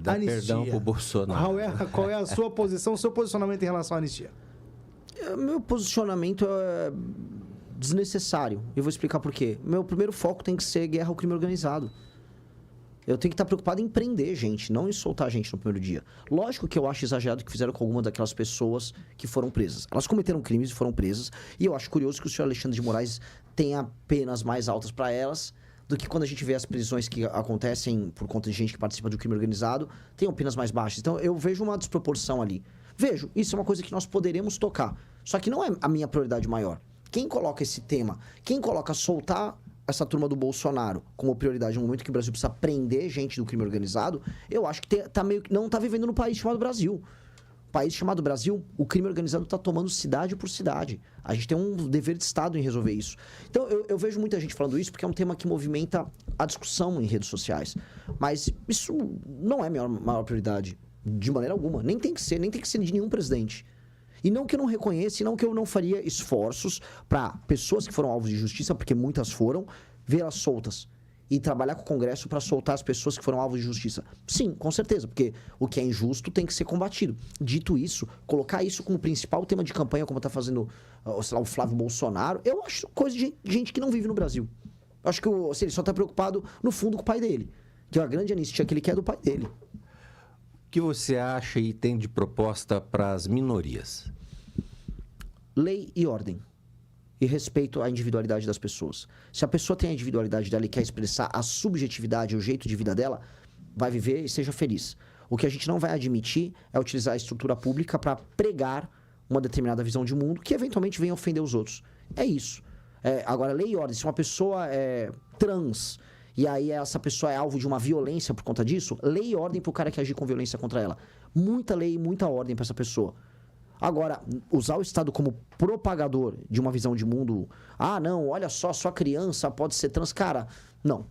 dá perdão pro Bolsonaro. Qual é a sua posição, o seu posicionamento em relação à anistia? Meu posicionamento é desnecessário. Eu vou explicar por quê. Meu primeiro foco tem que ser guerra ao crime organizado. Eu tenho que estar preocupado em prender gente, não em soltar gente no primeiro dia. Lógico que eu acho exagerado o que fizeram com algumas daquelas pessoas que foram presas. Elas cometeram crimes e foram presas. E eu acho curioso que o senhor Alexandre de Moraes tenha penas mais altas para elas do que quando a gente vê as prisões que acontecem por conta de gente que participa do crime organizado, tenham penas mais baixas. Então eu vejo uma desproporção ali. Vejo, isso é uma coisa que nós poderemos tocar. Só que não é a minha prioridade maior. Quem coloca esse tema, quem coloca soltar essa turma do Bolsonaro como prioridade no momento que o Brasil precisa prender gente do crime organizado, eu acho que não está vivendo no país chamado Brasil. País chamado Brasil, o crime organizado está tomando cidade por cidade. A gente tem um dever de Estado em resolver isso. Então, eu vejo muita gente falando isso porque é um tema que movimenta a discussão em redes sociais. Mas isso não é a minha maior prioridade, de maneira alguma. Nem tem que ser de nenhum presidente. E não que eu não reconheça, e não que eu não faria esforços para pessoas que foram alvos de justiça, porque muitas foram, vê-las soltas. E trabalhar com o Congresso para soltar as pessoas que foram alvos de justiça. Sim, com certeza, porque o que é injusto tem que ser combatido. Dito isso, colocar isso como principal tema de campanha, como está fazendo, sei lá, o Flávio Bolsonaro, eu acho coisa de gente que não vive no Brasil. Eu acho que ele só está preocupado, no fundo, com o pai dele. Que a grande anistia que ele quer é do pai dele. O que você acha e tem de proposta para as minorias? Lei e ordem. E respeito à individualidade das pessoas. Se a pessoa tem a individualidade dela e quer expressar a subjetividade, o jeito de vida dela, vai viver e seja feliz. O que a gente não vai admitir é utilizar a estrutura pública para pregar uma determinada visão de mundo que eventualmente venha ofender os outros. É isso. Agora, lei e ordem. Se uma pessoa é trans e aí essa pessoa é alvo de uma violência por conta disso, lei e ordem para o cara que agir com violência contra ela. Muita lei e muita ordem para essa pessoa. Agora, usar o Estado como propagador de uma visão de mundo... Ah, não, olha só criança pode ser trans. Cara, não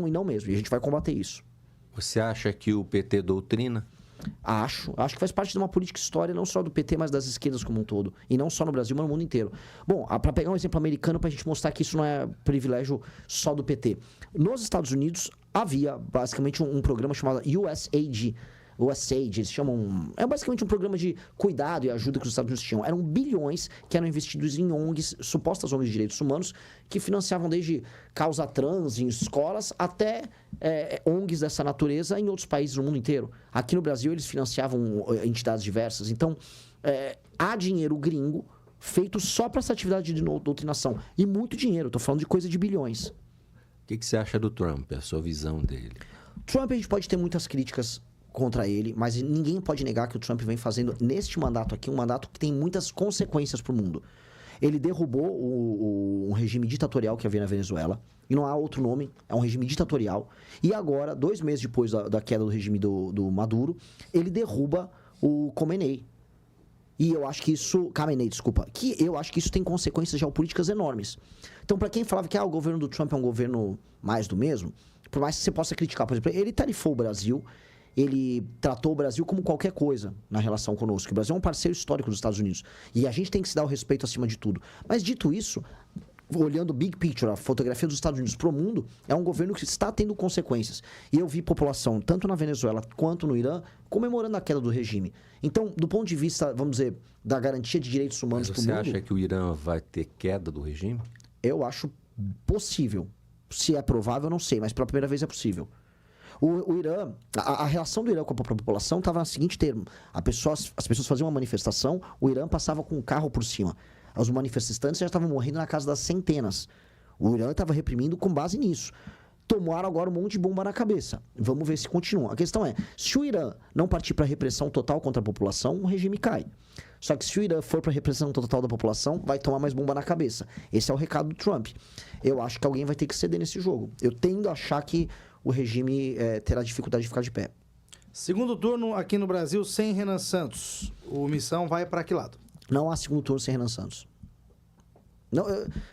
e não mesmo. E a gente vai combater isso. Você acha que o PT doutrina? Acho que faz parte de uma política histórica, não só do PT, mas das esquerdas como um todo. E não só no Brasil, mas no mundo inteiro. Bom, para pegar um exemplo americano, para a gente mostrar que isso não é privilégio só do PT. Nos Estados Unidos, havia basicamente um programa chamado USAID. eles chamam... É basicamente um programa de cuidado e ajuda que os Estados Unidos tinham. Eram bilhões que eram investidos em ONGs, supostas ONGs de direitos humanos, que financiavam desde causa trans em escolas até ONGs dessa natureza em outros países do mundo inteiro. Aqui no Brasil, eles financiavam entidades diversas. Então, há dinheiro gringo feito só para essa atividade de doutrinação. E muito dinheiro. Estou falando de coisa de bilhões. O que você acha do Trump, a sua visão dele? Trump, a gente pode ter muitas críticas contra ele, mas ninguém pode negar que o Trump vem fazendo, neste mandato aqui, um mandato que tem muitas consequências para o mundo. Ele derrubou um regime ditatorial que havia na Venezuela, e não há outro nome, é um regime ditatorial. E agora, 2 meses depois da queda do regime do Maduro, ele derruba o Khamenei. E eu acho que isso... Khamenei, desculpa. Que eu acho que isso tem consequências geopolíticas enormes. Então, para quem falava que o governo do Trump é um governo mais do mesmo, por mais que você possa criticar, por exemplo, ele tarifou o Brasil, ele tratou o Brasil como qualquer coisa na relação conosco. O Brasil é um parceiro histórico dos Estados Unidos. E a gente tem que se dar o respeito acima de tudo. Mas, dito isso, olhando o big picture, a fotografia dos Estados Unidos para o mundo, é um governo que está tendo consequências. E eu vi população, tanto na Venezuela quanto no Irã, comemorando a queda do regime. Então, do ponto de vista, vamos dizer, da garantia de direitos humanos para o mundo... Você acha que o Irã vai ter queda do regime? Eu acho possível. Se é provável, eu não sei, mas pela primeira vez é possível. O Irã, a relação do Irã com a própria população estava no seguinte termo: as pessoas faziam uma manifestação, o Irã passava com um carro por cima. Os manifestantes já estavam morrendo na casa das centenas. O Irã estava reprimindo com base nisso. Tomaram agora um monte de bomba na cabeça. Vamos ver se continua. A questão é, se o Irã não partir para repressão total contra a população, o regime cai. Só que se o Irã for para repressão total da população, vai tomar mais bomba na cabeça. Esse é o recado do Trump. Eu acho que alguém vai ter que ceder nesse jogo. Eu tendo a achar que o regime terá dificuldade de ficar de pé. Segundo turno aqui no Brasil sem Renan Santos. O Missão vai para que lado? Não há segundo turno sem Renan Santos. Não,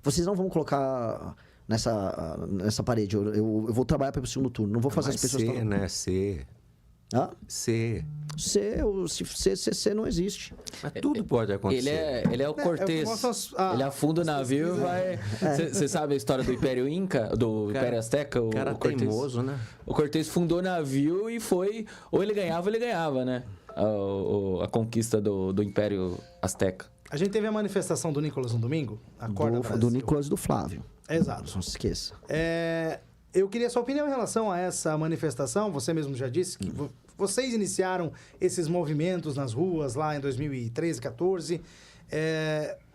vocês não vão colocar nessa parede. Eu vou trabalhar para o segundo turno. Não vou fazer as pessoas... Ser, né? Ser. Hã? C. CCC não existe. Mas tudo pode acontecer. Ele é o Cortez. Ele afunda o navio e vai... Você sabe a história do Império Inca? Do Império Azteca? O Cara Cortez. teimoso, né? O Cortez fundou o navio e foi... Ou ele ganhava, né? A conquista do Império Azteca. A gente teve a manifestação do Nicolas no domingo. Acorda Brasil. Do Nicolas e do Flávio. Exato. Não se esqueça. Eu queria sua opinião em relação a essa manifestação. Você mesmo já disse que vocês iniciaram esses movimentos nas ruas lá em 2013, 2014.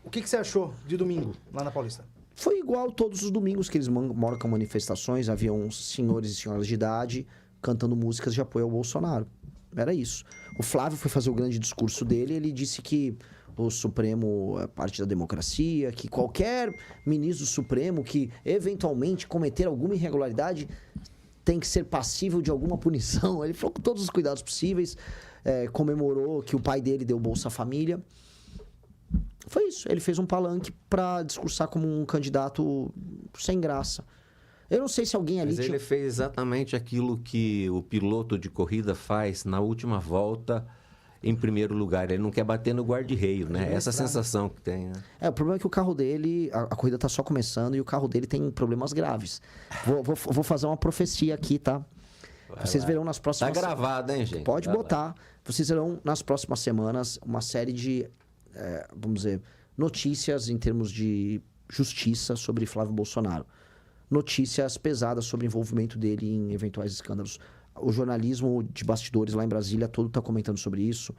O que você achou de domingo lá na Paulista? Foi igual todos os domingos que eles marcam manifestações. Haviam senhores e senhoras de idade cantando músicas de apoio ao Bolsonaro. Era isso. O Flávio foi fazer o grande discurso dele. Ele disse que o Supremo é parte da democracia, que qualquer ministro do Supremo que eventualmente cometer alguma irregularidade tem que ser passível de alguma punição. Ele falou com todos os cuidados possíveis, comemorou que o pai dele deu Bolsa Família. Foi isso. Ele fez um palanque para discursar como um candidato sem graça. Eu não sei se alguém ali... Mas ele fez exatamente aquilo que o piloto de corrida faz na última volta em primeiro lugar. Ele não quer bater no guarda-reio, né? Essa sensação que tem, né? O problema é que o carro dele, a corrida tá só começando e o carro dele tem problemas graves. Vou fazer uma profecia aqui, tá? Vocês verão nas próximas... Tá gravado, hein, gente? Pode botar. Vocês verão nas próximas semanas uma série de, vamos dizer, notícias em termos de justiça sobre Flávio Bolsonaro. Notícias pesadas sobre o envolvimento dele em eventuais escândalos. O jornalismo de bastidores lá em Brasília todo está comentando sobre isso.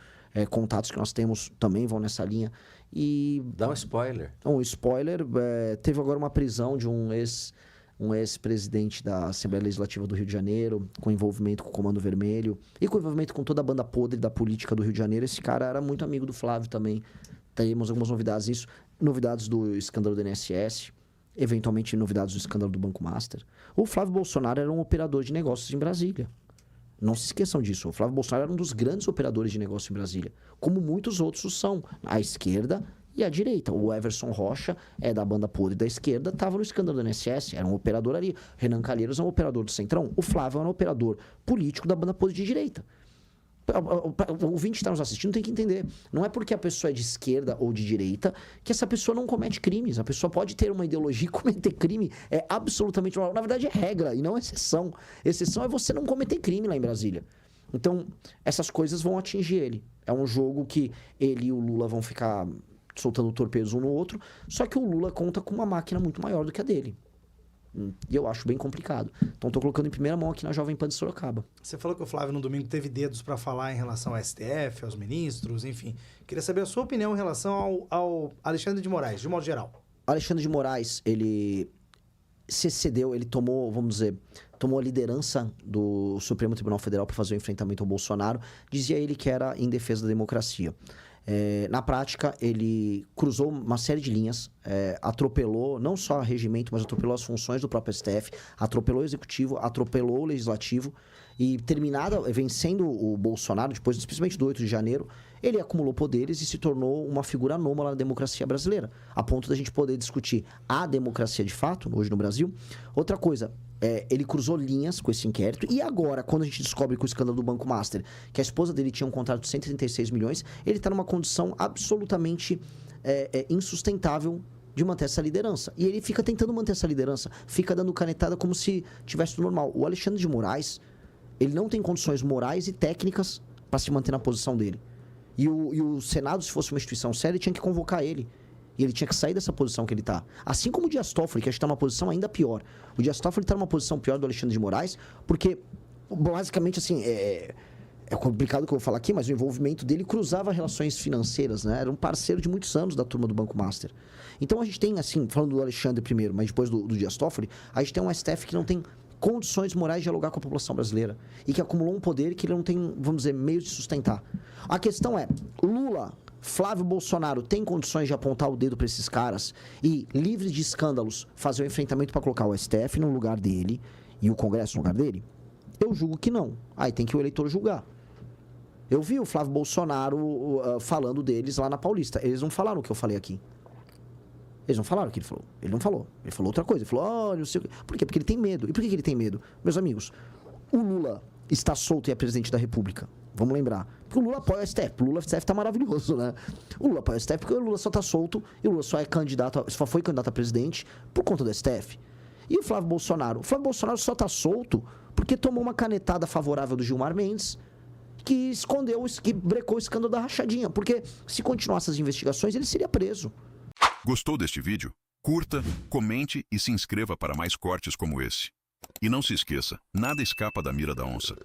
Contatos que nós temos também vão nessa linha. E... Dá um spoiler. Um spoiler, teve agora uma prisão de um ex-presidente da Assembleia Legislativa do Rio de Janeiro, com envolvimento com o Comando Vermelho e com envolvimento com toda a banda podre da política do Rio de Janeiro. Esse cara era muito amigo do Flávio também. Temos algumas novidades disso. Novidades do escândalo do INSS. Eventualmente novidades do escândalo do Banco Master. O Flávio Bolsonaro era um operador de negócios em Brasília. Não se esqueçam disso. O Flávio Bolsonaro era um dos grandes operadores de negócio em Brasília. Como muitos outros são. A esquerda e a direita. O Everson Rocha é da banda podre da esquerda, estava no escândalo do INSS, era um operador ali. Renan Calheiros é um operador do Centrão. O Flávio é um operador político da banda podre de direita. O ouvinte que está nos assistindo tem que entender. Não é porque a pessoa é de esquerda ou de direita que essa pessoa não comete crimes. A pessoa pode ter uma ideologia e cometer crime. É absolutamente normal. Na verdade, é regra e não exceção. Exceção é você não cometer crime lá em Brasília. Então, essas coisas vão atingir ele. É um jogo que ele e o Lula vão ficar soltando torpedos um no outro. Só que o Lula conta com uma máquina muito maior do que a dele. E eu acho bem complicado. Então, estou colocando em primeira mão aqui na Jovem Pan de Sorocaba. Você falou que o Flávio, no domingo, teve dedos para falar em relação ao STF, aos ministros, enfim. Queria saber a sua opinião em relação ao Alexandre de Moraes, de modo geral. Alexandre de Moraes, ele se excedeu, ele tomou, vamos dizer, tomou a liderança do Supremo Tribunal Federal para fazer o enfrentamento ao Bolsonaro. Dizia ele que era em defesa da democracia. Na prática, ele cruzou uma série de linhas, atropelou não só o regimento, mas atropelou as funções do próprio STF, atropelou o executivo, atropelou o legislativo e vencendo o Bolsonaro, depois, especialmente do 8 de janeiro, ele acumulou poderes e se tornou uma figura anômala na democracia brasileira, a ponto da gente poder discutir a democracia de fato, hoje no Brasil. Outra coisa, ele cruzou linhas com esse inquérito e agora, quando a gente descobre com o escândalo do Banco Master, que a esposa dele tinha um contrato de 136 milhões, ele está numa condição absolutamente insustentável de manter essa liderança. E ele fica tentando manter essa liderança, fica dando canetada como se tivesse tudo normal. O Alexandre de Moraes, ele não tem condições morais e técnicas para se manter na posição dele. E o Senado, se fosse uma instituição séria, tinha que convocar ele. E ele tinha que sair dessa posição que ele está. Assim como o Dias Toffoli, que acho que está numa posição ainda pior. O Dias Toffoli está numa posição pior do Alexandre de Moraes, porque, basicamente, assim, é complicado o que eu vou falar aqui, mas o envolvimento dele cruzava relações financeiras, né? Era um parceiro de muitos anos da turma do Banco Master. Então, a gente tem, assim, falando do Alexandre primeiro, mas depois do Dias Toffoli, a gente tem um STF que não tem condições morais de dialogar com a população brasileira e que acumulou um poder que ele não tem, vamos dizer, meios de sustentar. A questão é, Lula, Flávio Bolsonaro tem condições de apontar o dedo para esses caras e, livres de escândalos, fazer o enfrentamento para colocar o STF no lugar dele e o Congresso no lugar dele? Eu julgo que não. Aí tem que o eleitor julgar. Eu vi o Flávio Bolsonaro falando deles lá na Paulista. Eles não falaram o que eu falei aqui. Eles não falaram o que ele falou. Ele não falou. Ele falou outra coisa. Ele falou, não sei o quê. Por quê? Porque ele tem medo. E por que ele tem medo? Meus amigos, o Lula está solto e é presidente da República? Vamos lembrar. Porque o Lula apoia o STF. O Lula STF tá maravilhoso, né? O Lula apoia o STF porque o Lula só tá solto e o Lula só foi candidato a presidente por conta do STF. E o Flávio Bolsonaro? O Flávio Bolsonaro só tá solto porque tomou uma canetada favorável do Gilmar Mendes, que escondeu, que brecou o escândalo da rachadinha. Porque se continuasse as investigações, ele seria preso. Gostou deste vídeo? Curta, comente e se inscreva para mais cortes como esse. E não se esqueça, nada escapa da mira da onça.